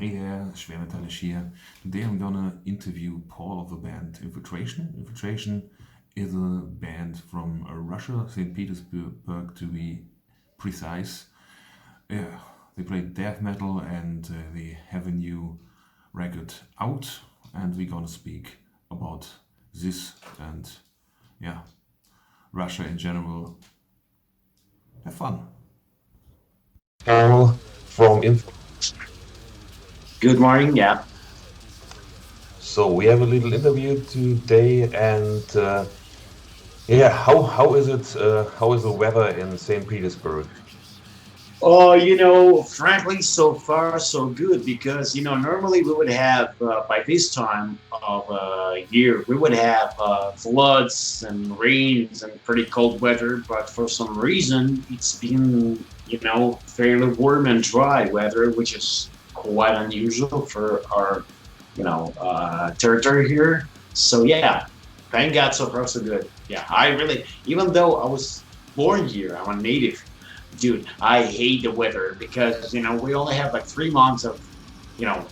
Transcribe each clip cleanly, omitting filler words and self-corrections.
Hey there, Schwermetallisch here. Today I'm gonna interview Paul of the band Infiltration. Infiltration is a band from Russia, St. Petersburg to be precise. Yeah, they play death metal and they have a new record out, and we're gonna speak about this and yeah, Russia in general. Have fun. Paul from Info. Good morning. Yeah. So we have a little interview today, and yeah, how is it? How is the weather in St. Petersburg? Oh, frankly, so far so good because normally we would have by this time of year we would have floods and rains and pretty cold weather, but for some reason it's been fairly warm and dry weather, which is quite unusual for our territory here. So yeah, thank God, so far so good. Yeah, I really, even though I was born here, I'm a native. Dude, I hate the weather because we only have like 3 months of you know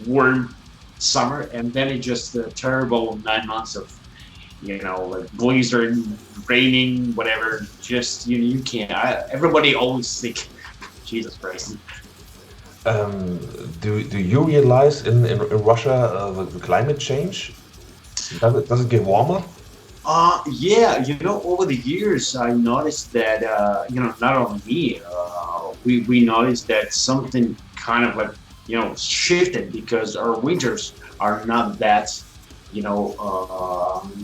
warm summer, and then it's just the terrible 9 months of like blizzard, raining, whatever. Just you can't. Everybody always sick. Jesus Christ. Um, do you realize in Russia the climate change? Does it get warmer? Yeah, over the years, I noticed that, not only me, we noticed that something kind of like, shifted because our winters are not that,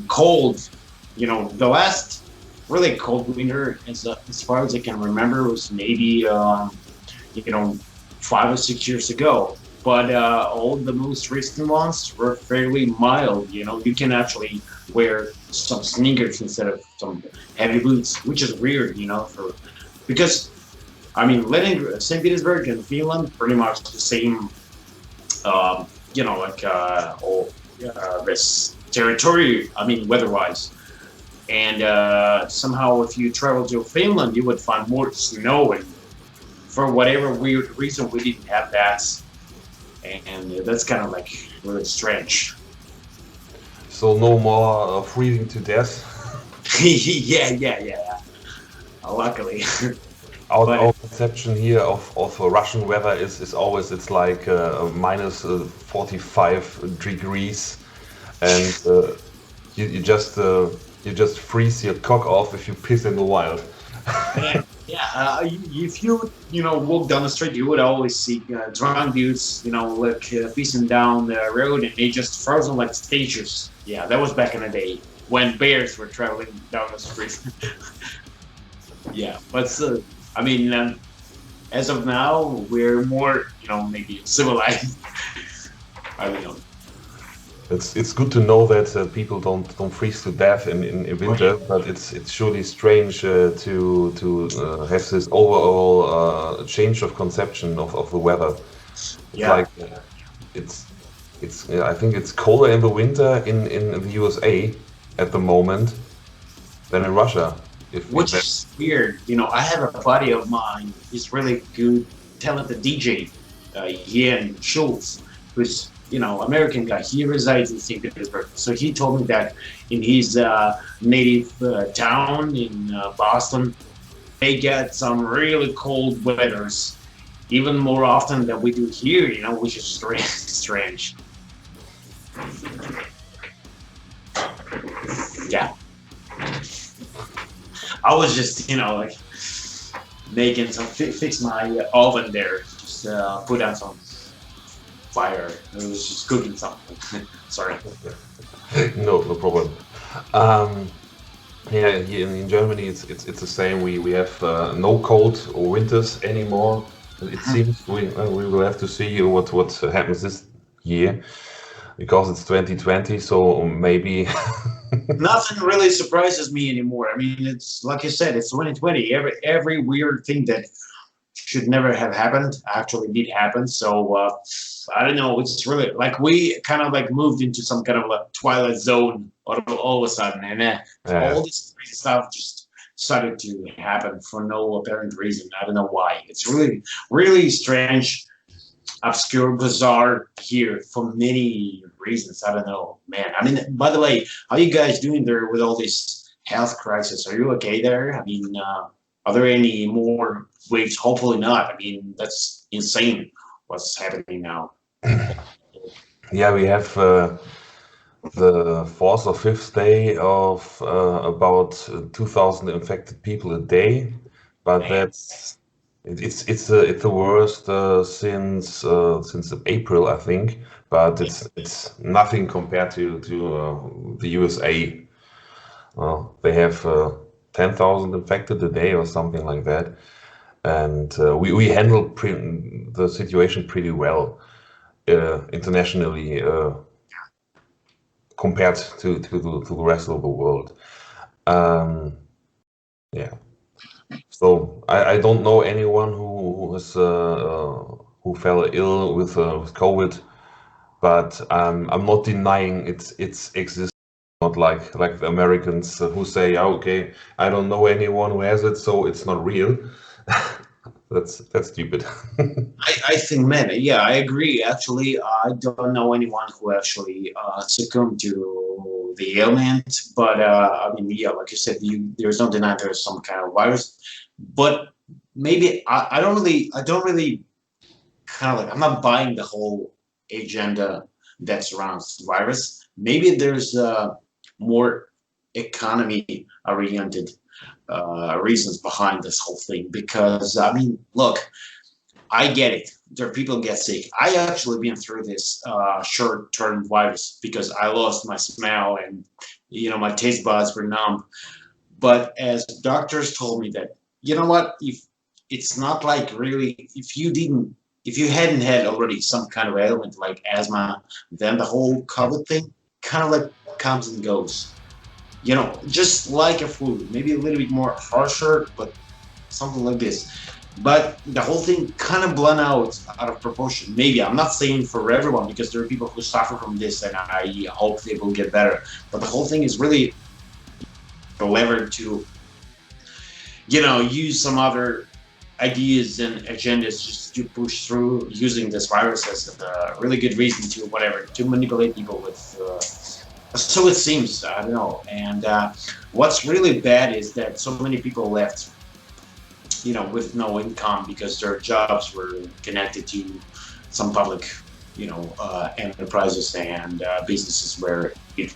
cold. The last really cold winter, as far as I can remember, was maybe, you know, 5 or 6 years ago. But all the most recent ones were fairly mild. You can actually wear some sneakers instead of some heavy boots, which is weird, for because I mean, Lenin, St. Petersburg and Finland pretty much the same, like all this territory. I mean, weather-wise, and somehow if you travel to Finland, you would find more snow, and for whatever weird reason, we didn't have that, and that's kind of like really strange. So no more freezing to death. Yeah, yeah, yeah. Luckily, Our but conception here of Russian weather is always it's like minus 45 degrees, and you just freeze your cock off if you piss in the wild. yeah, yeah. If you walk down the street, you would always see drunk dudes, like pissing down the road, and they just frozen like statues. Yeah, that was back in the day when bears were traveling down the street. Yeah, but I mean, as of now, we're more, maybe civilized. I don't know. It's good to know that people don't freeze to death in Oh yeah, winter, but it's surely strange to have this overall change of conception of the weather. It's yeah. like it's I think it's colder in the winter in the USA at the moment than in Russia. If Which that, is weird. I have a buddy of mine. He's really good, talented DJ, Ian Schultz, who's American guy. He resides in St. Petersburg. So he told me that in his native town in Boston, they get some really cold weathers, even more often than we do here. Which is strange. Strange. Yeah. I was just, like making some fix my oven there. Just put on some fire. It was just cooking something. Sorry. no problem. Um, yeah, here in Germany it's the same. We have no cold winters anymore. It seems we will have to see what happens this year because it's 2020. So maybe Nothing really surprises me anymore. I mean, it's like you said, it's 2020. Every weird thing that should never have happened actually did happen. So I don't know. It's really like we kind of like moved into some kind of like twilight zone all of a sudden, and yeah. all this crazy stuff just started to happen for no apparent reason. I don't know why. It's really really strange. obscure, bizarre here for many reasons. I don't know, man. I mean, by the way, how you guys doing there with all this health crisis? Are you okay there? I mean, are there any more waves? Hopefully not. I mean, that's insane what's happening now. Yeah, we have the fourth or fifth day of about 2,000 infected people a day, but Man. that's it's the worst since April, I think. But it's nothing compared to the USA. They have 10,000 infected a day or something like that, and we handle the situation pretty well internationally. Compared to the rest of the world. Yeah. So I don't know anyone who fell ill with COVID, but I'm not denying it's exists. Not like the Americans who say, "Oh, okay, I don't know anyone who has it, so it's not real." That's stupid. I think, man, yeah, I agree. Actually, I don't know anyone who actually succumbed to the ailment, but I mean, yeah, like you said, there's no denying there's some kind of virus, but maybe I don't really kind of like, I'm not buying the whole agenda that surrounds the virus. Maybe there's more economy oriented reasons behind this whole thing because I mean, look, I get it. There people get sick. I actually been through this short-term virus because I lost my smell and my taste buds were numb. But as doctors told me that you know what, if it's not like really, if you hadn't had already some kind of ailment like asthma, then the whole COVID thing kind of like comes and goes. Just like a flu, maybe a little bit more harsher, but something like this. But the whole thing kind of blown out of proportion. Maybe I'm not saying for everyone because there are people who suffer from this, and I hope they will get better. But the whole thing is really a lever to, use some other ideas and agendas just to push through using this virus as a really good reason to manipulate people with. So it seems, I don't know. And what's really bad is that so many people left with no income because their jobs were connected to some public, enterprises and businesses where it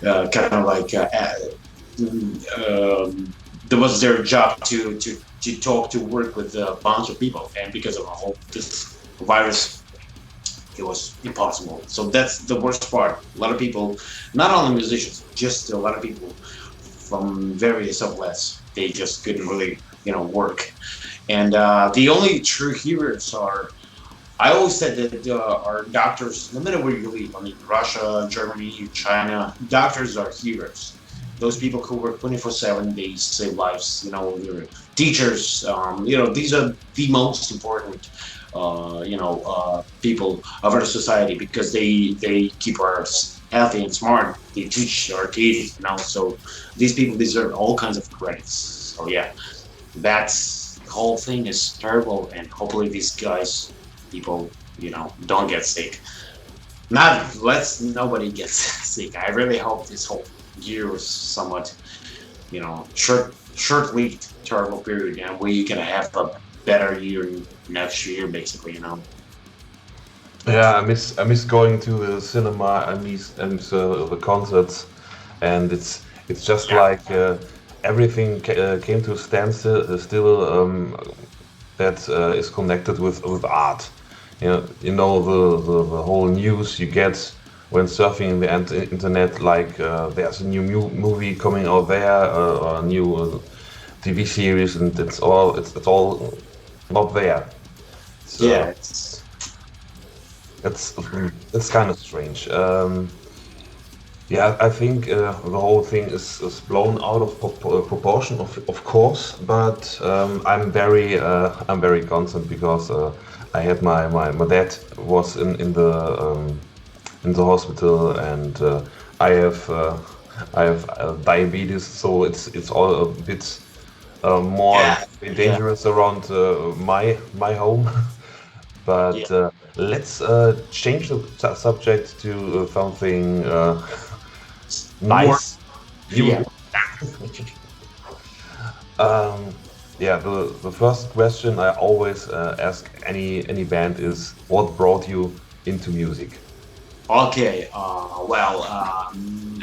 kind of like there was their job to talk to work with a bunch of people, and because of this virus, it was impossible. So that's the worst part. A lot of people, not only musicians, just a lot of people from various outlets, they just couldn't really work. And the only true heroes are, I always said that our doctors, no matter where you live, I mean, Russia, Germany, China, doctors are heroes. Those people who work 24/7, they save lives. They're teachers. These are the most important, people of our society because they keep us healthy and smart. They teach our kids. So these people deserve all kinds of credits. So yeah. The whole thing is terrible, and hopefully these people, don't get sick. Nobody gets sick. I really hope this whole year was somewhat, short-lived, terrible period, and we're gonna have a better year next year, basically. Yeah, I miss going to the cinema. I miss the concerts, and it's just like everything came to a standstill. Still, that is connected with art. The whole news you get when surfing in the internet. Like there's a new movie coming out there, or a new TV series, and it's all not there. So, Yeah. it's kind of strange. Yeah, I think the whole thing is blown out of proportion, of course. But I'm very concerned because I had my dad was in the hospital, and I have diabetes, so it's all a bit more Yeah. dangerous around my home. But let's change the subject to something More, nice. yeah. Um, yeah, the first question I always ask any band is, what brought you into music? Okay, well,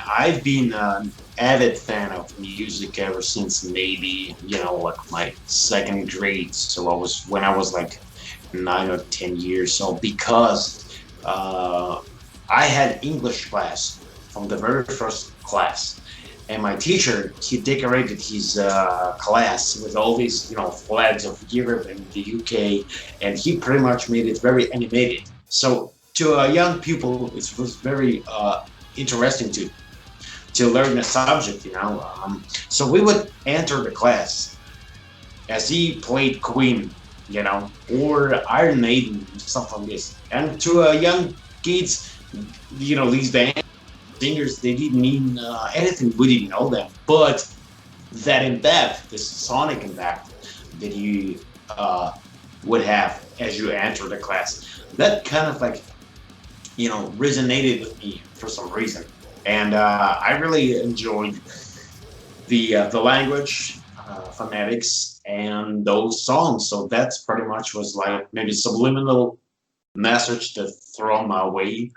I've been an avid fan of music ever since maybe, like my second grade. So when I was like 9 or 10 years old, because I had English class from the very first class. And my teacher, he decorated his class with all these, flags of Europe and the UK, and he pretty much made it very animated. So to a young people, it was very interesting to learn the subject. So we would enter the class as he played Queen, or Iron Maiden, stuff like this. And to young kids, these bands, singers, they didn't mean anything. We didn't know them, but that impact, this sonic impact that you would have as you enter the class, that kind of like resonated with me for some reason, and I really enjoyed the language, phonetics, and those songs. So that's pretty much was like maybe subliminal message that thrown my way,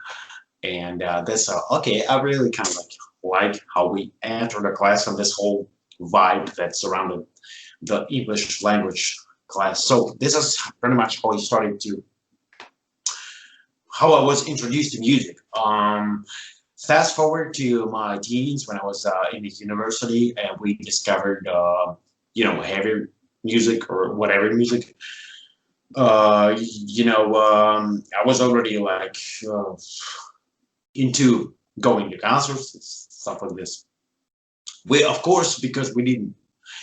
and that's okay. I really kind of like how we enter the class and this whole vibe that surrounded the English language class. So this is pretty much how I was introduced to music. Fast forward to my teens when I was in the university, and we discovered, heavy music or whatever music. I was already like into going to concerts, stuff like this. We, of course, because we didn't.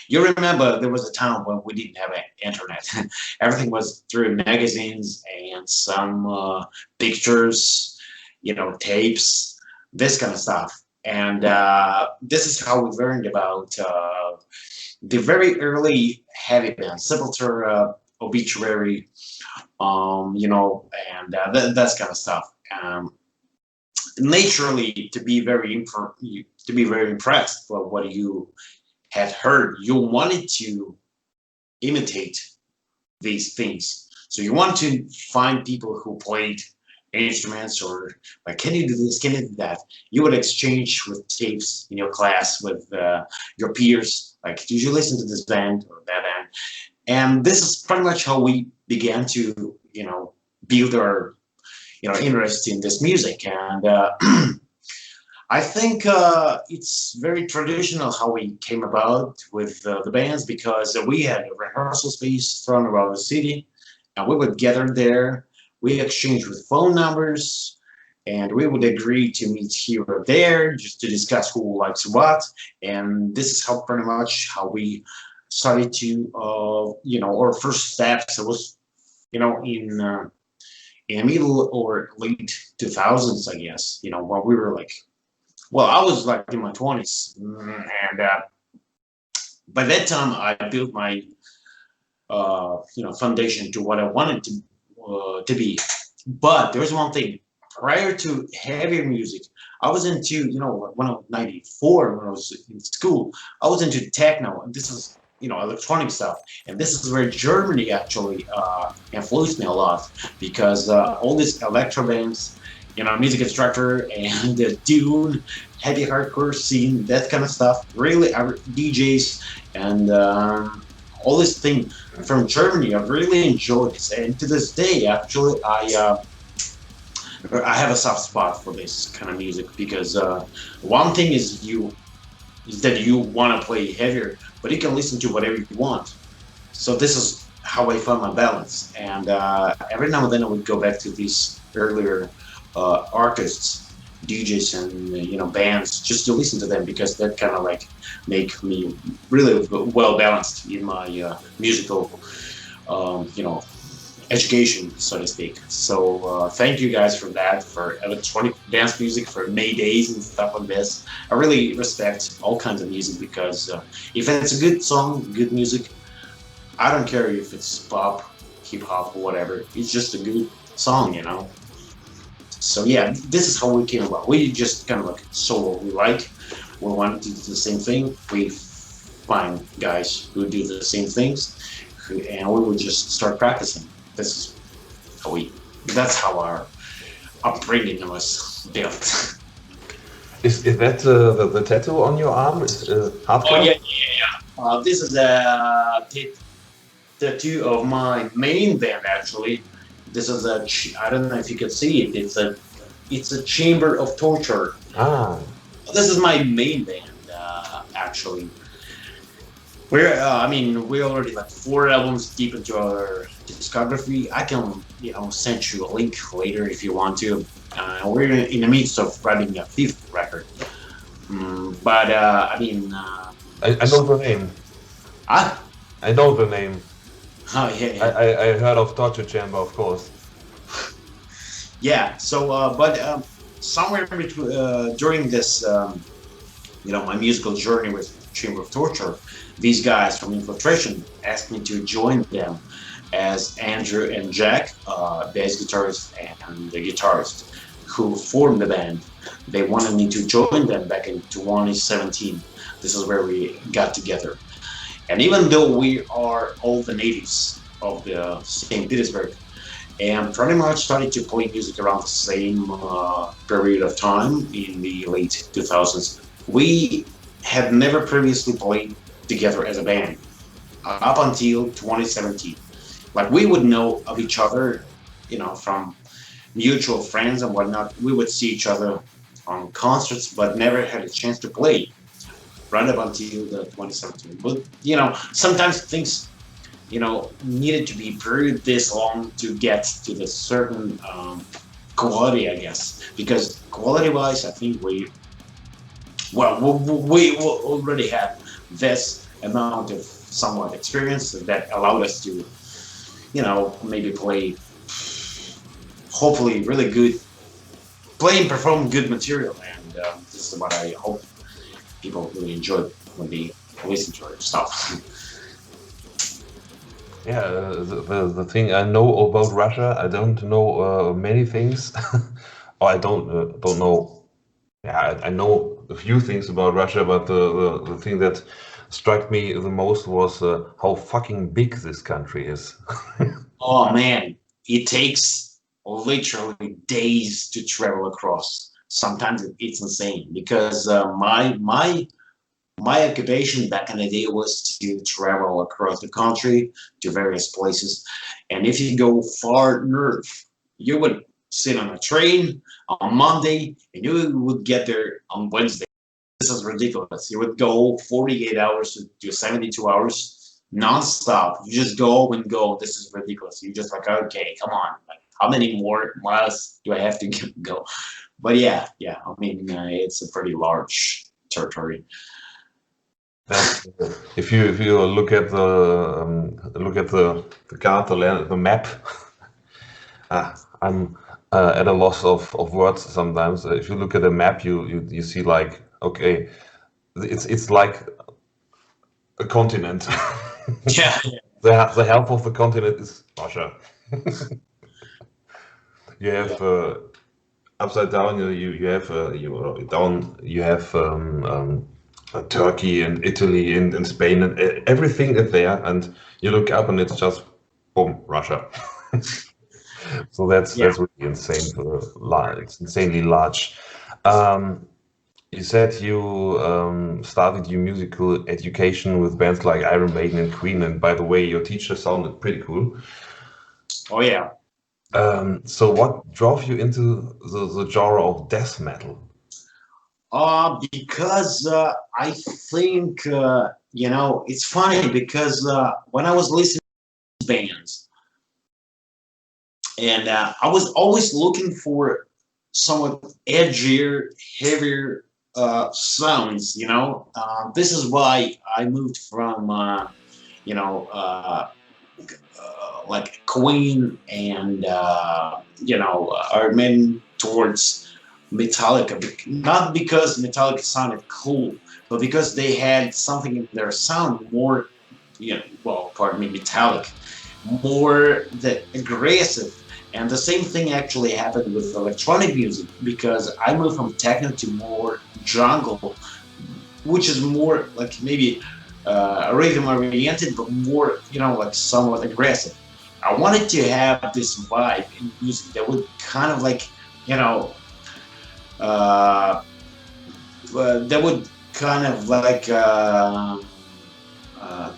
You remember there was a time when we didn't have internet. Everything was through magazines and some pictures, tapes, this kind of stuff. And this is how we learned about the very early heavy bands, Sepultura, Obituary, and that kind of stuff. Naturally, to be very impressed by what you had heard, you wanted to imitate these things. So you want to find people who played instruments, or like, can you do this? Can you do that? You would exchange with tapes in your class with your peers. Like, did you listen to this band or that band? And this is pretty much how we began to, build our, interest in this music. And I think it's very traditional how we came about with the bands, because we had a rehearsal space thrown around the city, and we would gather there. We exchanged with phone numbers, and we would agree to meet here or there just to discuss who likes what. And this is how pretty much how we started to, our first steps. It was, in middle or late 2000s, I guess. When we were like, well, I was like in my 20s, and by that time I built my foundation to what I wanted to be. But there's one thing: prior to heavier music, I was into, when I was 94, when I was in school, I was into techno, and this is, electronic stuff. And this is where Germany actually influenced me a lot, because all these electro bands, Music Instructor and Dune, heavy hardcore scene, that kind of stuff. Really, DJs and all this thing from Germany, I really enjoyed this. And to this day, actually, I have a soft spot for this kind of music, because one thing is that you want to play heavier, but you can listen to whatever you want. So this is how I found my balance. And every now and then I would go back to these earlier artists, DJs, and bands, just to listen to them, because that kind of like make me really well balanced in my musical, education, so to speak. So thank you guys for that, for electronic dance music, for May Days and stuff like this. I really respect all kinds of music, because if it's a good song, good music, I don't care if it's pop, hip hop or whatever. It's just a good song, you know. So yeah, this is how we came about. We just kind of like saw what we like. We wanted to do the same thing. We find guys who do the same things, and we would just start practicing. This is how we. That's how our upbringing was built. Is that the tattoo on your arm? Is hardcore? Oh yeah. This is a tattoo of my main band actually. This is I don't know if you can see it. It's a chamber of torture. Ah. This is my main band actually. We're we're already like 4 albums deep into our discography. I can send you a link later if you want to. We're in the midst of writing a 5th record. I know the name. Ah. I know the name. Oh yeah. I heard of Torture Chamber, of course. Yeah. So, somewhere between during this, my musical journey with Chamber of Torture, these guys from Infiltration asked me to join them as Andrew and Jack, bass guitarist and the guitarist who formed the band. They wanted me to join them back in 2017. This is where we got together. And even though we are all the natives of the St. Petersburg and pretty much started to play music around the same period of time in the late 2000s, we had never previously played together as a band up until 2017. Like we would know of each other, from mutual friends and whatnot. We would see each other on concerts, but never had a chance to play right up until the 2017. But sometimes things needed to be brewed this long to get to the certain quality, I guess, because quality-wise, I think we already had this amount of somewhat experience that allowed us to, maybe play, hopefully, really good, play and perform good material, and this is what I hope people really enjoy when they listen to our stuff. Yeah, the thing I know about Russia, I don't know many things. Or I don't know. Yeah, I know a few things about Russia, but the thing that struck me the most was how fucking big this country is. Oh man, it takes literally days to travel across. Sometimes it's insane because my occupation back in the day was to travel across the country to various places. And if you go far north, you would sit on a train on Monday and you would get there on Wednesday. This is ridiculous. You would go 48 hours to 72 hours nonstop. You just go and go. This is ridiculous. You're just like, okay, come on. Like, how many more miles do I have to go? But yeah. It's a pretty large territory. If you look at the card, the map, I'm at a loss of words sometimes. If you look at the map, you see like, okay, it's like a continent. Yeah. The half of the continent is Russia. You have upside down. You have down. You have Turkey and Italy and Spain and everything is there, and you look up and it's just boom, Russia. So that's really insane it's insanely large. You said you started your musical education with bands like Iron Maiden and Queen, and by the way, your teacher sounded pretty cool. Oh yeah. So what drove you into the genre of death metal? Because I think it's funny because when I was listening to bands, and I was always looking for somewhat edgier, heavier sounds. This is why I moved from like Queen and Iron Maiden towards Metallica, not because Metallica sounded cool, but because they had something in their sound more, metallic. more the aggressive. And the same thing actually happened with electronic music because I moved from techno to more jungle, which is more like maybe rhythm oriented, but more, like somewhat aggressive. I wanted to have this vibe in music that would kind of like, you know, uh, that would kind of like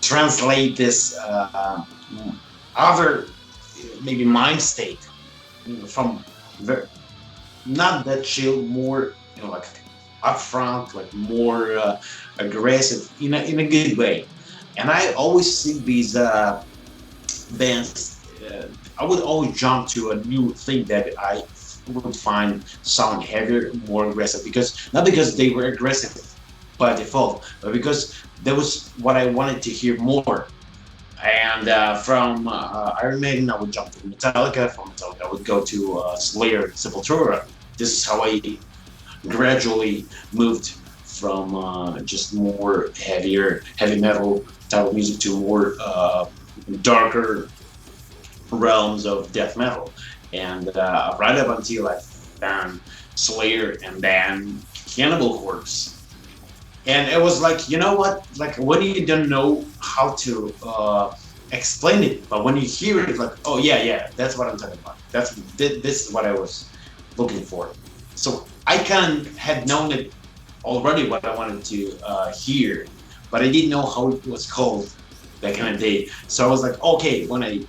translate this other maybe mind state, from very, not that chill, more, like upfront, like more aggressive in a good way. And I always see these bands. I would always jump to a new thing that I would find sound heavier, more aggressive, because not because they were aggressive by default, but because that was what I wanted to hear more. And from Iron Maiden, I would jump to Metallica. From Metallica, I would go to Slayer, Sepultura. This is how I gradually moved from just more heavy metal type of music to more darker realms of death metal. And right up until I found Slayer and then Cannibal Corpse. And it was like, you know what? Like when you don't know how to explain it, but when you hear it, like, oh yeah, yeah, that's what I'm talking about. This is what I was looking for. So I kind of had known it already what I wanted to hear, but I didn't know how it was called back in the day. So I was like, okay, when I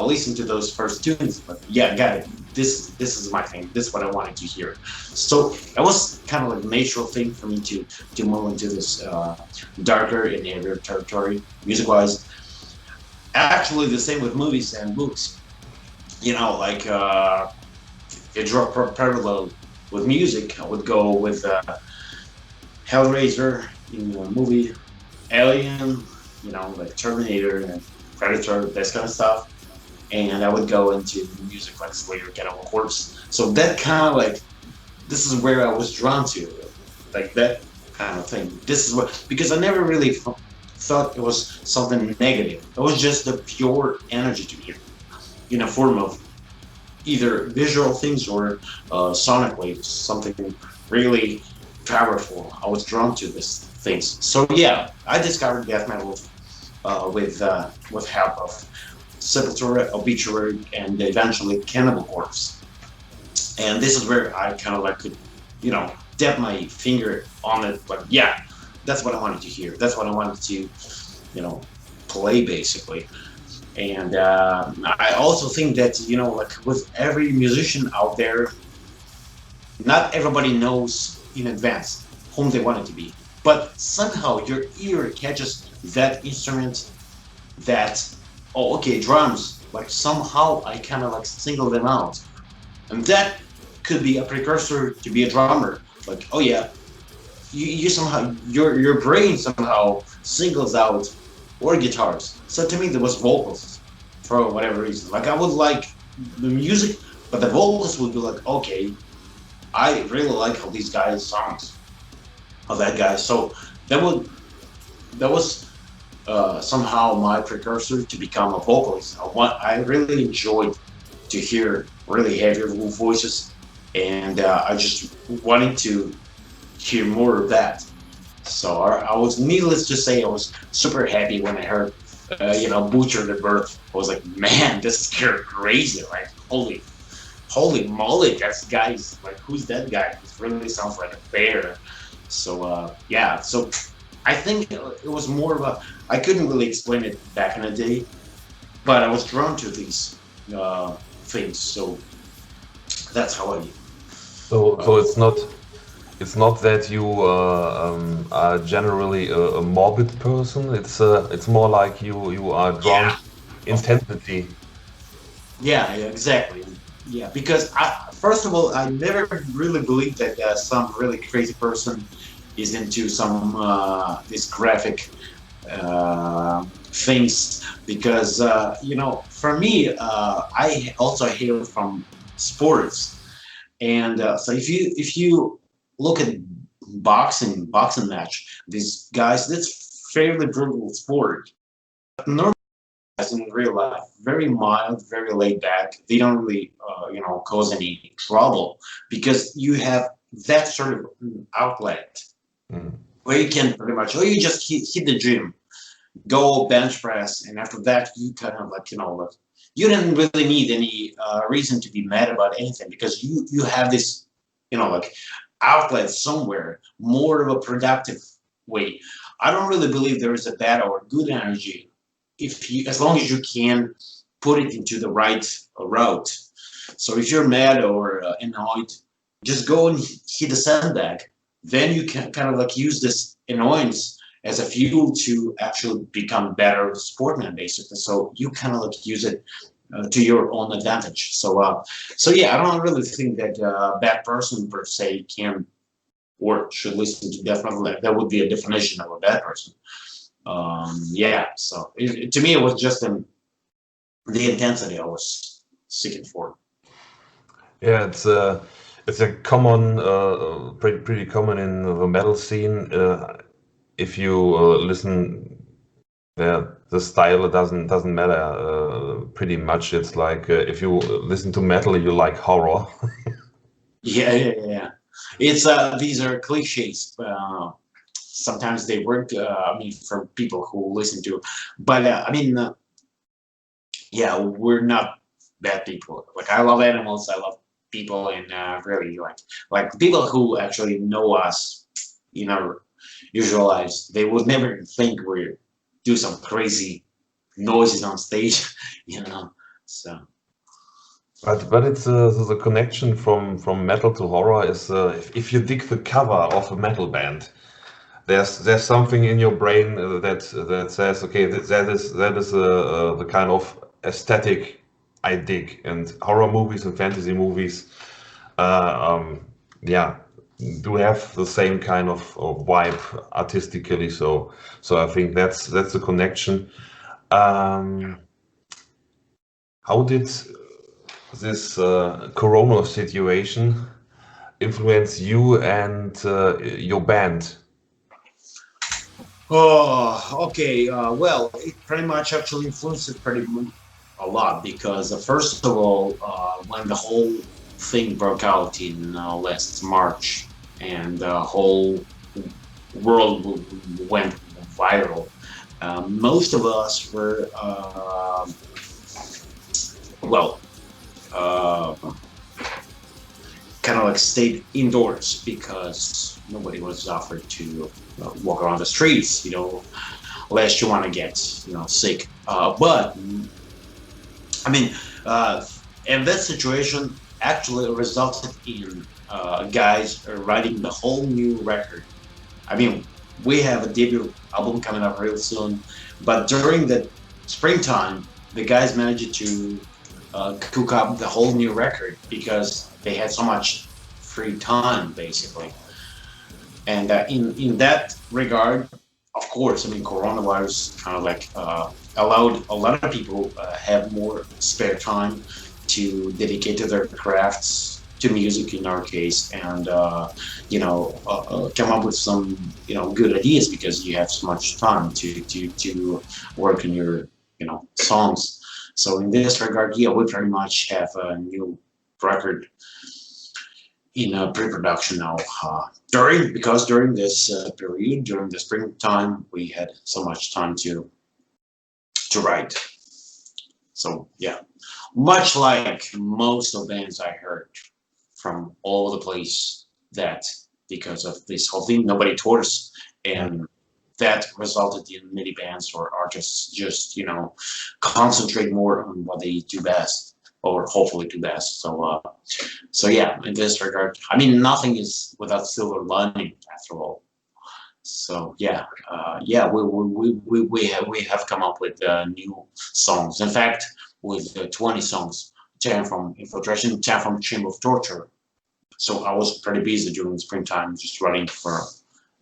listened to those first tunes, like, yeah, got it. This is my thing. This is what I wanted to hear. So it was kind of like a natural thing for me to move into this darker and heavier territory, music wise. Actually, the same with movies and books. Like if you draw a parallel with music, I would go with Hellraiser in the movie, Alien, like Terminator and Predator, this kind of stuff. And I would go into music like Slayer, Cannibal Corpse. So that kind of like, this is where I was drawn to, like that kind of thing. This is what, because I never really thought it was something negative. It was just the pure energy to me in a form of either visual things or sonic waves, something really powerful. I was drawn to these things. So yeah, I discovered death metal with help of Sepultura, Obituary, and eventually Cannibal Corpse. And this is where I kind of like could, dip my finger on it. Like, yeah, that's what I wanted to hear. That's what I wanted to, play basically. And I also think that, like with every musician out there, not everybody knows in advance whom they want it to be. But somehow your ear catches that instrument that, oh, okay, drums. Like somehow I kind of like single them out. And that could be a precursor to be a drummer. Like, oh yeah, you somehow, your brain somehow singles out or guitars. So to me, there was vocals for whatever reason. Like I would like the music, but the vocals would be like, okay, I really like how these guys sounds, how that guy. So that would that was somehow my precursor to become a vocalist. I really enjoyed to hear really heavy voices, and I just wanted to hear more of that. So I was, needless to say, I was super happy when I heard, Butcher the Birth. I was like, man, this is crazy! Like, holy moly, that's guys. Like, who's that guy? It really sounds like a bear. So yeah, so I think it was more of a. I couldn't really explain it back in the day, but I was drawn to these things. So that's how I. So it's not that you are generally a morbid person. It's more like you are drawn Yeah, of course. intensity. Yeah, yeah, exactly. Yeah, because first of all, I never really believed that some really crazy person is into some these graphic things. Because for me, I also hail from sports, and so if you look at boxing match, these guys, that's fairly brutal sport. Normally guys in real life, very mild, very laid back. They don't really, cause any trouble because you have that sort of outlet Mm. where you can pretty much, or you just hit the gym, go bench press, and after that you kind of like, you didn't really need any reason to be mad about anything because you have this, like outlet somewhere, more of a productive way. I don't really believe there is a bad or good energy if you, as long as you can put it into the right route. So if you're mad or annoyed, just go and hit the sandbag. Then you can kind of like use this annoyance as a fuel to actually become better sportman, basically. So you kind of like use it to your own advantage. So yeah, I don't really think that a bad person per se can or should listen to death metal. That would be a definition of a bad person. Yeah. So to me, it was just the intensity I was seeking for. Yeah, it's a common, pretty common in the metal scene. If you listen, yeah, the style doesn't matter pretty much. It's like if you listen to metal, you like horror. Yeah. It's these are cliches. Sometimes they work. I mean, for people who listen to, but I mean, yeah, we're not bad people. Like I love animals. I love people, and really like people who actually know us in our usual lives. They would never think we do some crazy noises on stage, So But it's the connection from metal to horror is if you dig the cover of a metal band, there's something in your brain that says, okay, that is the kind of aesthetic I dig, and horror movies and fantasy movies, yeah, do have the same kind of vibe artistically. So I think that's the connection. Um, how did this corona situation influence you and your band? Oh, okay. Well, it pretty much actually influenced it a lot because first of all, when the whole thing broke out in last March and the whole world went viral, most of us were well, uh, kind of like stayed indoors because nobody was offered to walk around the streets, lest you want to get, sick. But I mean, and that situation actually resulted in guys writing the whole new record. I mean, we have a debut album coming up real soon, but during the springtime, the guys managed to cook up the whole new record because they had so much free time, basically. And in that regard, of course, I mean, coronavirus kind of like allowed a lot of people have more spare time to dedicate to their crafts, to music in our case, and come up with some good ideas because you have so much time to work on your songs. So in this regard, yeah, we pretty much have a new record in pre-production now. During this period, during the springtime, we had so much time to write. So yeah, much like most of the bands I heard from all over the place, that because of this whole thing, nobody tours, and that resulted in many bands or artists just concentrate more on what they do best, or hopefully do best. So yeah, in this regard, I mean, nothing is without silver lining after all. So yeah, we have come up with new songs. In fact, with 20 songs, 10 from Infiltration, 10 from Chamber of Torture. So I was pretty busy during springtime, just writing for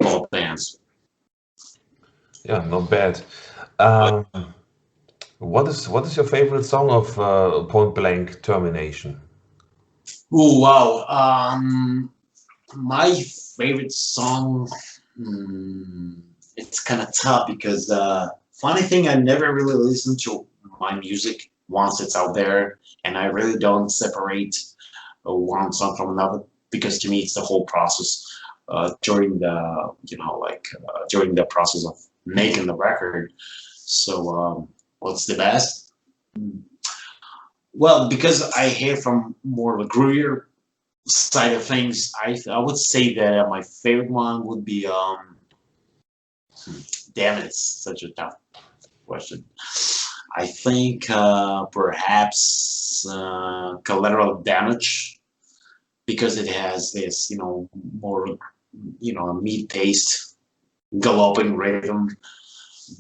all bands. Yeah, not bad. Um, what is your favorite song of Point Blank Termination? Oh wow! My favorite song. It's kind of tough because funny thing, I never really listened to my music once it's out there, and I really don't separate one song from another, because to me it's the whole process during the during the process of making the record. So what's the best? Well, because I hear from more of a groovier side of things, I would say that my favorite one would be damn it, it's such a tough question. I think perhaps Collateral Damage, because it has this, more, meat paste, galloping rhythm.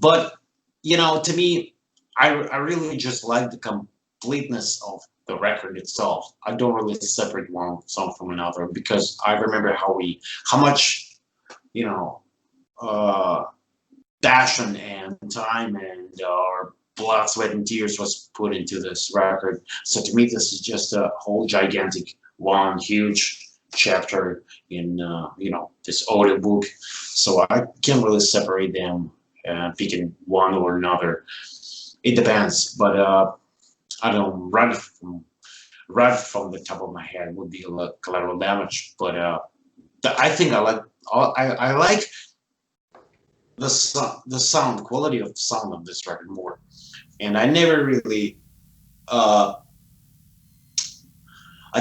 But, to me, I really just like the completeness of the record itself. I don't really separate one song from another, because I remember how much, you know, uh, passion and time and our blood, sweat, and tears was put into this record. So to me, this is just a whole gigantic, one huge chapter in this audio book. So I can't really separate them, picking one or another. It depends, but I don't right from the top of my head would be Collateral Damage. But I think I like the sound quality of the sound of this record more, and I never really I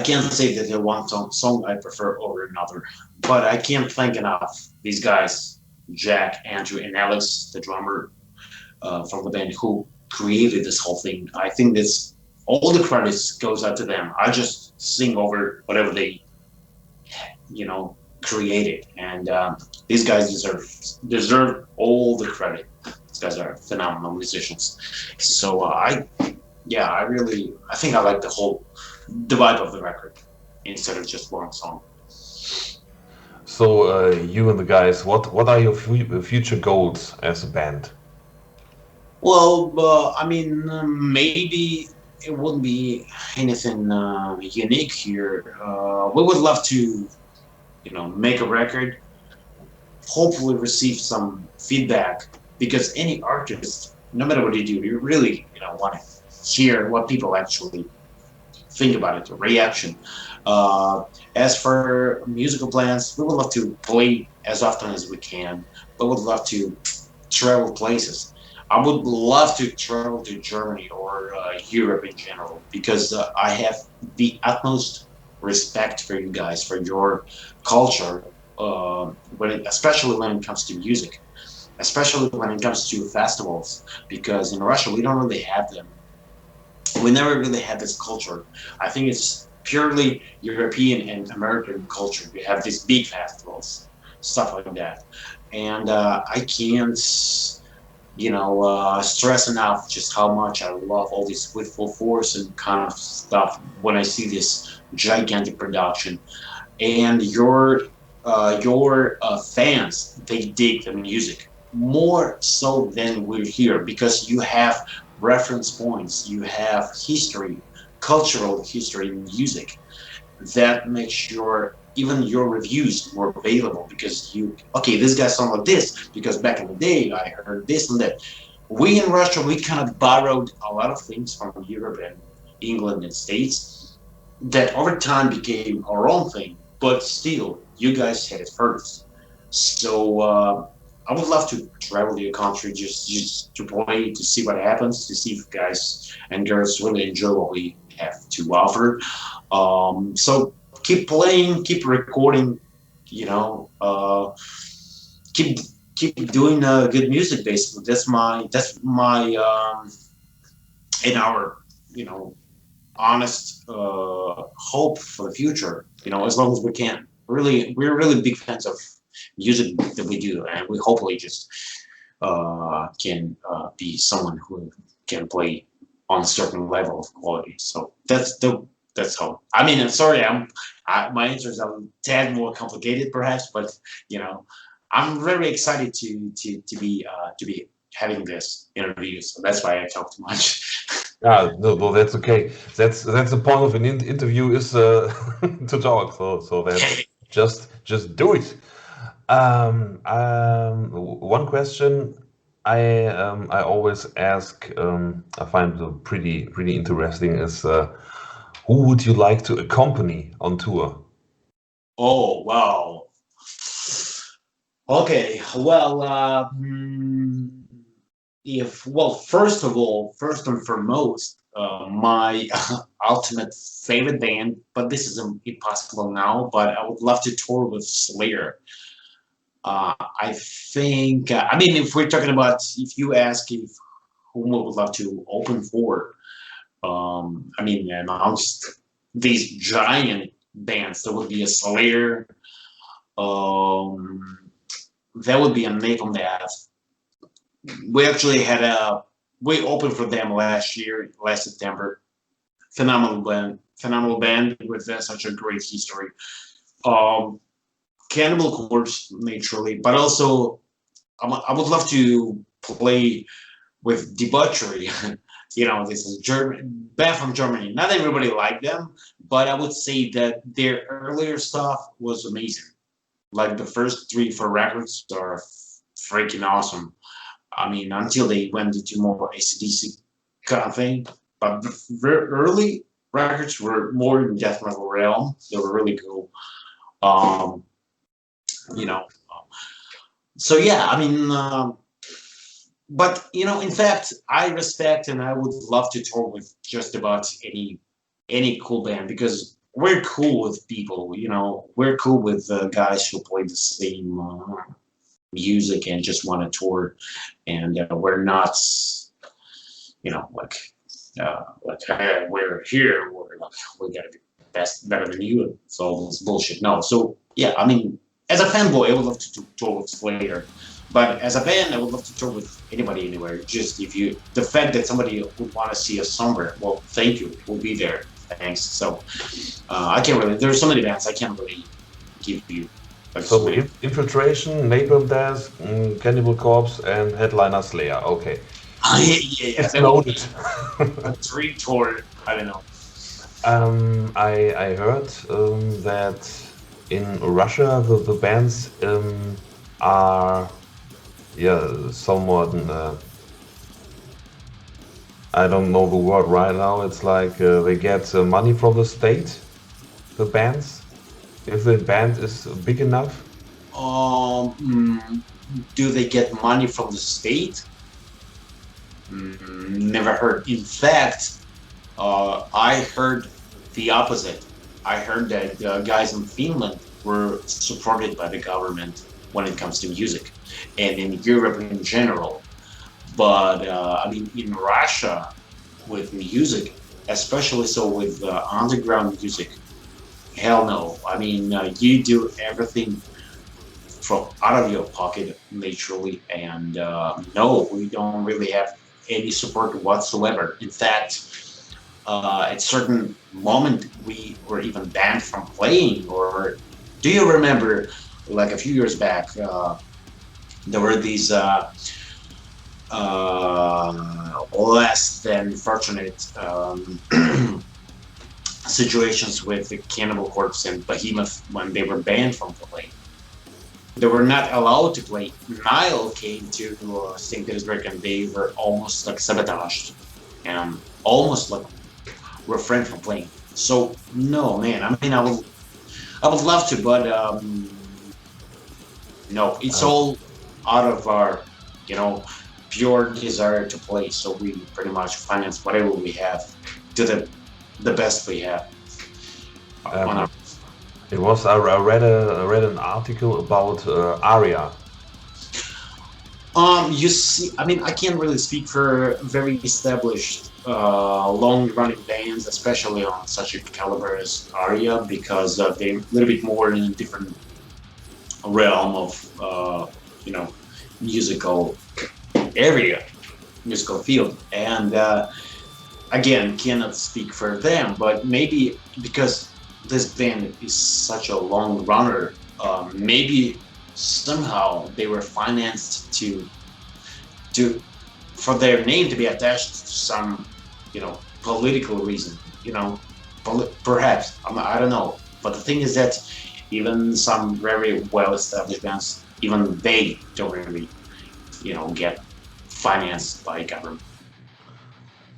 can't say that there's one song I prefer over another, but I can't thank enough these guys, Jack, Andrew, and Alex, the drummer from the band, who created this whole thing. I think this all the credits goes out to them. I just sing over whatever they created, and these guys deserve all the credit. These guys are phenomenal musicians. So I think I like the vibe of the record instead of just one song. So you and the guys, what are your future goals as a band? Well, I mean, maybe it wouldn't be anything unique here. We would love to, make a record, hopefully receive some feedback, because any artist, no matter what you do, you really, want to hear what people actually think about it, the reaction. As for musical plans, we would love to play as often as we can. We would love to travel places. I would love to travel to Germany or Europe in general, because I have the utmost respect for you guys, for your culture, especially when it comes to music, especially when it comes to festivals, because in Russia we don't really have them. We never really had this culture. I think it's purely European and American culture. We have these big festivals, stuff like that. And I can't, stress enough just how much I love all this with full force and kind of stuff when I see this gigantic production. And your fans, they dig the music more so than we're here, because you have reference points, you have history, cultural history in music that makes even your reviews more available, because this guy sounds like this because back in the day I heard this and that. We in Russia, we kind of borrowed a lot of things from Europe and England and States that over time became our own thing, but still you guys had it first. So I would love to travel to your country just to play, to see what happens, to see if guys and girls really enjoy what we have to offer. So keep playing, keep recording, keep doing good music. Basically, that's my in our honest hope for the future. As long as we can. Really, we're really big fans of music that we do, and we hopefully just can be someone who can play on a certain level of quality. So that's how. I mean, I'm sorry, my answers are a tad more complicated, perhaps, but I'm very excited to be having this interview. So that's why I talk too much. No, that's okay. That's the point of an interview is to talk. So that's just do it. One question. I always ask. I find it pretty interesting. Is who would you like to accompany on tour? Oh, wow. Okay, well, if well, first of all, first and foremost, my ultimate favorite band, but this is impossible now. But I would love to tour with Slayer. I think, I mean, if we're talking about, if you ask if whom I would love to open for, I mean, amongst these giant bands, there would be a Slayer. Um, that would be a Napalm Death. We actually had we opened for them last year, last September. Phenomenal band with such a great history. Um, Cannibal Corpse, naturally, but also I would love to play with Debauchery. This is German band from Germany. Not everybody liked them, but I would say that their earlier stuff was amazing. Like the first 3 4 records are freaking awesome. I mean, until they went into more AC/DC kind of thing. But the very early records were more in death metal realm. They were really cool. Um, you know, so yeah, I mean, but in fact, I respect and I would love to tour with just about any cool band because we're cool with people. We're cool with guys who play the same music and just want to tour, and we're not, like hey, we're here. We gotta be better than you. And it's all this bullshit. No, so yeah, I mean, as a fanboy, I would love to tour with Slayer. But as a band, I would love to tour with anybody, anywhere. Just the fact that somebody would want to see us somewhere, well, thank you. We'll be there. Thanks. So I can't really. There's so many bands I can't really give you. So Infiltration, Napalm Death, Cannibal Corpse, and headliner Slayer. Okay. Yeah, it's noted. A dream tour. I don't know. I heard that in Russia the bands are somewhat. I don't know the word right now. It's like they get money from the state. The bands, if the band is big enough. Do they get money from the state? Never heard. In fact, I heard the opposite. I heard that guys in Finland were supported by the government when it comes to music, and in Europe in general. But I mean, in Russia, with music, especially so with underground music, hell no. I mean, you do everything from out of your pocket, naturally, and no, we don't really have any support whatsoever. In fact, at certain moment, we were even banned from playing. Or do you remember, like a few years back, there were these less than fortunate situations with the Cannibal Corpse and Behemoth when they were banned from playing. They were not allowed to play. Nile came to St. Petersburg and they were almost like sabotaged and almost like refrained from playing. So no, man. I mean, I would love to, but no, it's all out of our, pure desire to play. So we pretty much finance whatever we have to the best we have. It was I read an article about Aria. You see, I mean, I can't really speak for very established, long-running bands, especially on such a caliber as Aria, because they're a little bit more in a different realm of, musical area, musical field, and again, cannot speak for them, but maybe because this band is such a long runner, maybe somehow they were financed to for their name to be attached to some political reason, perhaps, I don't know, but the thing is that even some very well established bands, even they don't really get financed by government.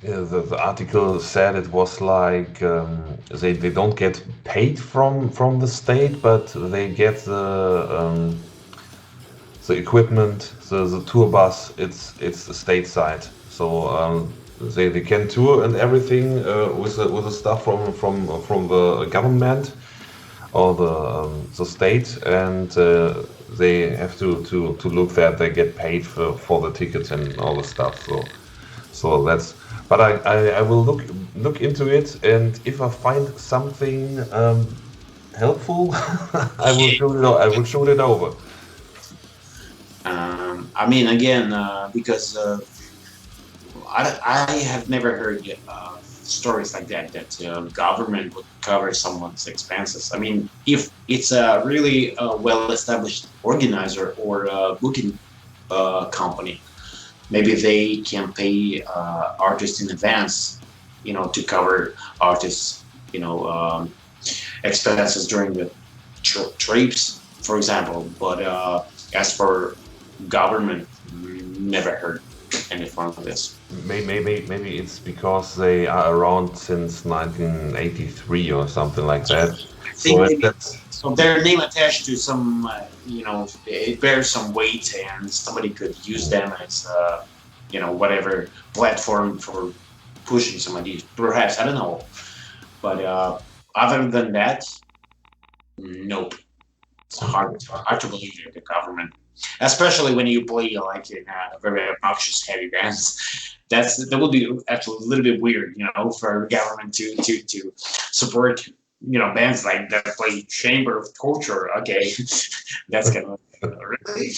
Yeah, the article said it was like they don't get paid from the state, but they get the equipment, the tour bus. It's the state side, so they can tour and everything with the stuff from the government or the state, and they have to look that they get paid for the tickets and all the stuff. So that's. But I will look into it, and if I find something helpful, I will shoot it over. I mean, again, because I have never heard stories like that government would cover someone's expenses. I mean, if it's a really well-established organizer or a booking company, maybe they can pay artists in advance, to cover artists, expenses during the trips, for example. But as for government, never heard anything of this. Maybe it's because they are around since 1983 or something like that. I think So maybe that's so their name attached to some, it bears some weight, and somebody could use them as, whatever platform for pushing some ideas. Perhaps, I don't know. But other than that, nope. It's hard to believe in the government, especially when you play like in very obnoxious heavy bands. That would be actually a little bit weird, for government to support, bands like that play Chamber of Torture. Okay, that's kind of really.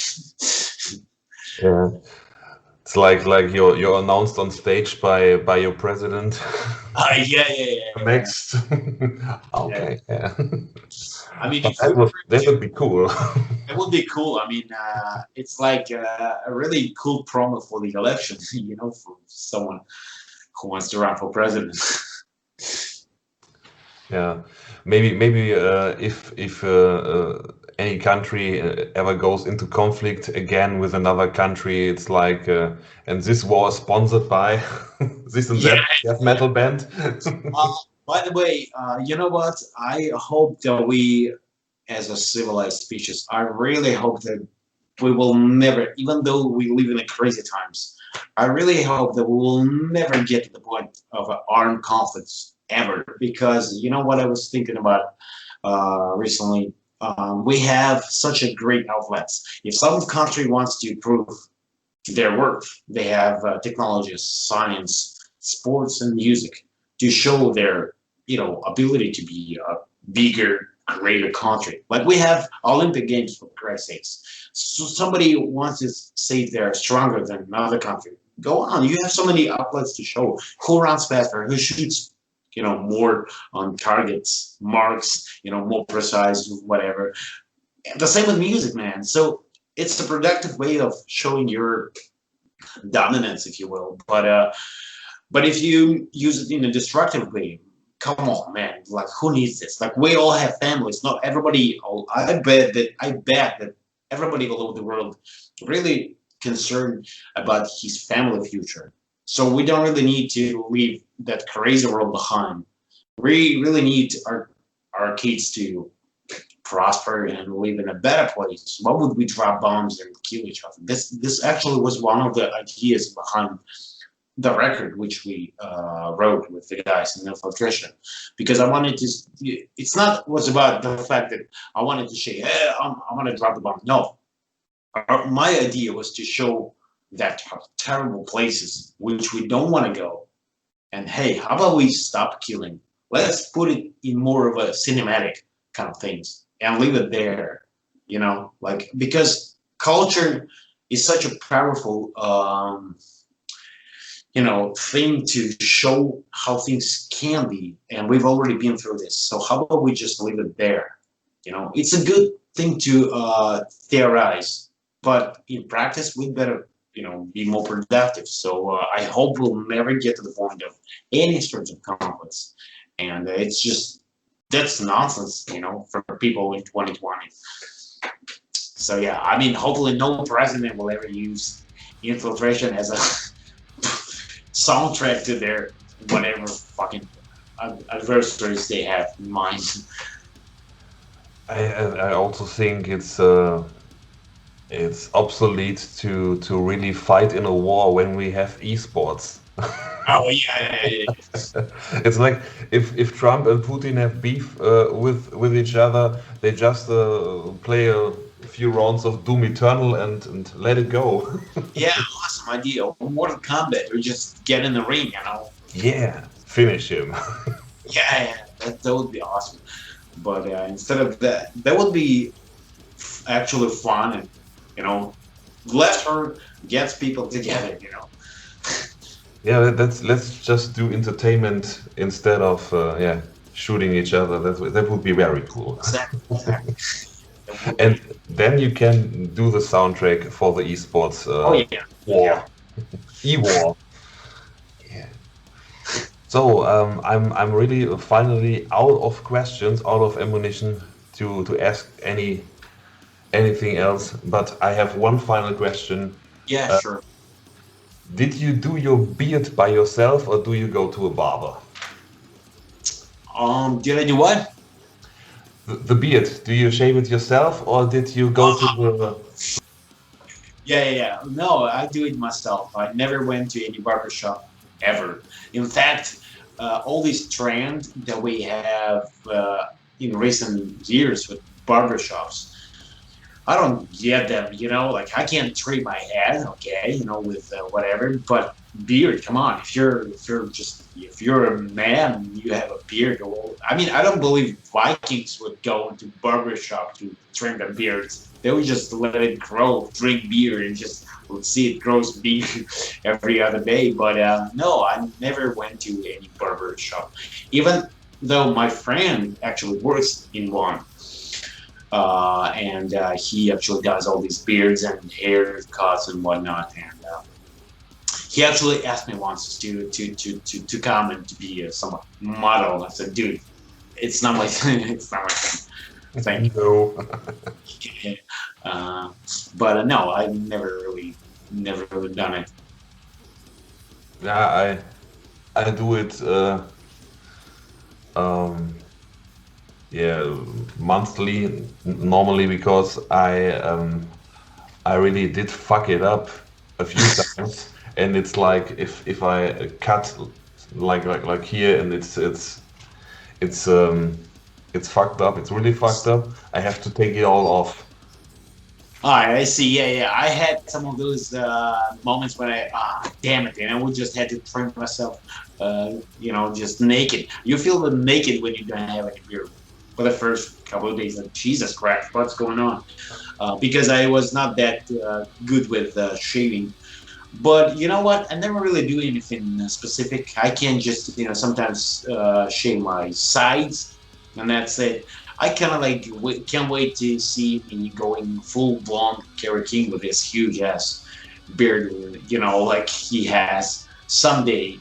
yeah. It's like you're announced on stage by your president. Yeah. Next. Yeah. Okay. Yeah. I mean, But if we that would be cool. it would be cool. I mean, it's like a really cool promo for the election, for someone who wants to run for president. Yeah, maybe if any country ever goes into conflict again with another country, it's like, and this war is sponsored by this and Yeah. that death metal band. By the way, you know what? I hope that we, as a civilized species, I really hope that we will never, even though we live in crazy times, I really hope that we will never get to the point of armed conflicts ever. Because you know what I was thinking about recently? We have such a great outlets. If some country wants to prove their worth, they have technology, science, sports, and music to show their ability to be a bigger, greater country. Like we have Olympic Games, for Christ's sakes. So somebody wants to say they're stronger than another country. Go on. You have so many outlets to show who runs faster, who shoots, more on targets, marks, more precise, whatever. And the same with music, man. So it's a productive way of showing your dominance, if you will. But if you use it in a destructive way, come on, man. Like, who needs this? Like, we all have families. Not everybody. I bet that everybody all over the world really concerned about his family future. So we don't really need to leave that crazy world behind. We really need our kids to prosper and live in a better place. Why would we drop bombs and kill each other? This actually was one of the ideas behind the record which we wrote with the guys in Infiltration, because I wanted to. It's not was about the fact that I wanted to say, hey, I'm gonna drop the bomb. No, my idea was to show that terrible places which we don't want to go, and hey, how about we stop killing? Let's put it in more of a cinematic kind of things and leave it there. Like, because culture is such a powerful thing to show how things can be, and we've already been through this. So how about we just leave it there? It's a good thing to theorize, but in practice, we better be more productive. So I hope we'll never get to the point of any sorts of conflicts, and it's just that's nonsense, for people in 2020. So yeah, I mean, hopefully no president will ever use Infiltration as a soundtrack to their whatever fucking adversaries they have in mind. I also think it's obsolete to really fight in a war when we have esports. Oh yeah. It's like if Trump and Putin have beef with each other, they just play a few rounds of Doom Eternal and let it go. Yeah, awesome idea. Mortal Kombat, or just get in the ring, you know. Yeah, finish him. Yeah, that would be awesome. But instead of that, that would be actually fun, and you know, laughter gets people together. You know. Yeah, let's just do entertainment instead of yeah shooting each other. That would be very cool. Exactly. Exactly. That would And be. then you can do the soundtrack for the esports Oh yeah. Yeah. war, e-war. Yeah. So I'm really finally out of questions, out of ammunition to ask anything else. But I have one final question. Yeah. Sure. Did you do your beard by yourself or do you go to a barber? Did I do what? The beard, do you shave it yourself or did you go to the... Yeah. No, I do it myself. I never went to any barbershop ever. In fact, all this trend that we have in recent years with barbershops, I don't get them, you know, like I can't trim my head, okay, you know, with whatever, but beard, come on, if you're a man, you have a beard. Well, I mean, I don't believe Vikings would go into barber shop to trim their beards. They would just let it grow, drink beer, and just would see it grows beard every other day. But no, I never went to any barber shop, even though my friend actually works in one and he actually does all these beards and haircuts and whatnot. And he actually asked me once to come and to be some model. I said, dude, it's not my thing. It's not my thing. Thank No. you. But no, I've never really done it. Yeah, I do it um yeah monthly normally because I really did fuck it up a few times and it's like if I cut like here and it's it's fucked up, it's really fucked up, I have to take it all off. All right, I see. Yeah. I had some of those moments when damn it, and I would just had to trim myself, you know, just naked. You feel naked when you don't have any beard for the first couple of days. Like, Jesus Christ, what's going on? Because I was not that good with shaving. But you know what? I never really do anything specific. I can just, you know, sometimes shave my sides, and that's it. I kind of like can't wait to see me going full blonde Kerry King with this huge ass beard, you know, like he has someday.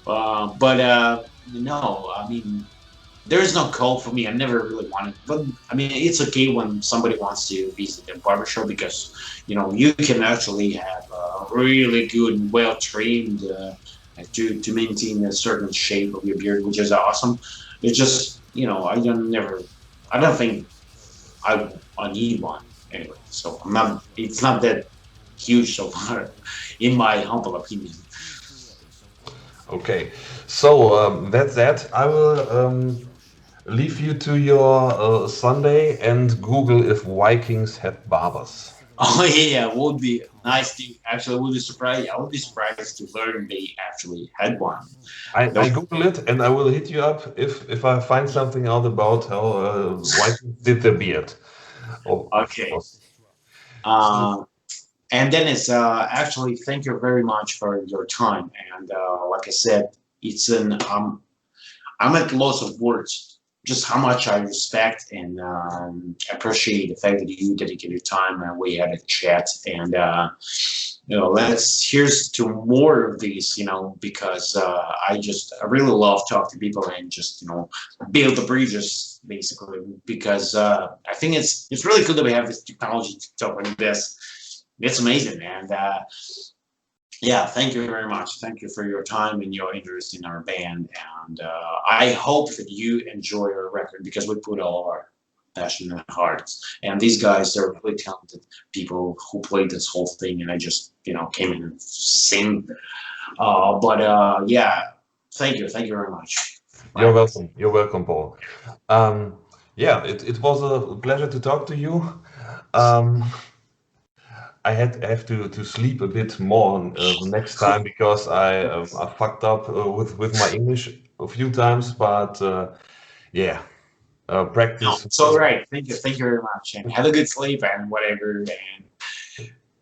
But no, I mean, there is no call for me. I never really wanted, but I mean, it's okay when somebody wants to visit a barbershop because you know you can actually have a really good, well trained to maintain a certain shape of your beard, which is awesome. It's just you know I don't think I need one anyway. So I'm not. It's not that huge so far, in my humble opinion. Okay, so that's that. I will leave you to your Sunday and Google if Vikings had barbers. Oh yeah, would be nice to actually would be surprised. I would be surprised to learn they actually had one. I Google it and I will hit you up if I find something out about how Vikings did their beard. Of Okay. course. So, Uh, and Dennis, actually, thank you very much for your time. And like I said, it's an I'm at loss of words. Just how much I respect and appreciate the fact that you dedicated time and we had a chat. And you know, let's here's to more of these. You know, because I really love talk to people and just you know build the bridges basically. Because I think it's really cool that we have this technology to talk like this. it's amazing, and yeah, thank you very much. Thank you for your time and your interest in our band, and I hope that you enjoy our record because we put all our passion and hearts. And these guys are really talented people who played this whole thing, and I just came in and sing. But yeah, thank you very much. You're Bye. welcome. You're welcome, Paul. Yeah, it was a pleasure to talk to you. Um, I have to sleep a bit more next time because I fucked up with my English a few times, but yeah, No, practice. it's all right. Thank you very much, and have a good sleep and whatever. And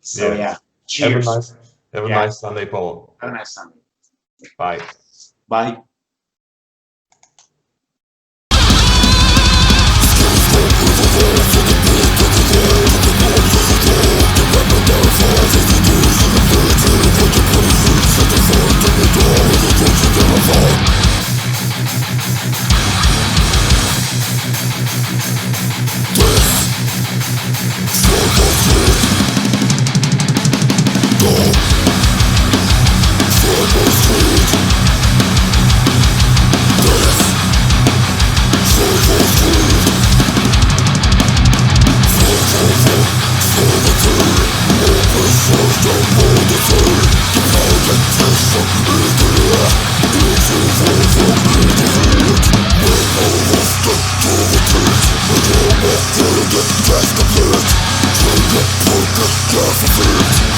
so Yeah, yeah, have a cheers. nice have a Yeah, nice Sunday, Paul. have a nice Sunday. Bye. Bye. Death complete. Drink it, put the death of it.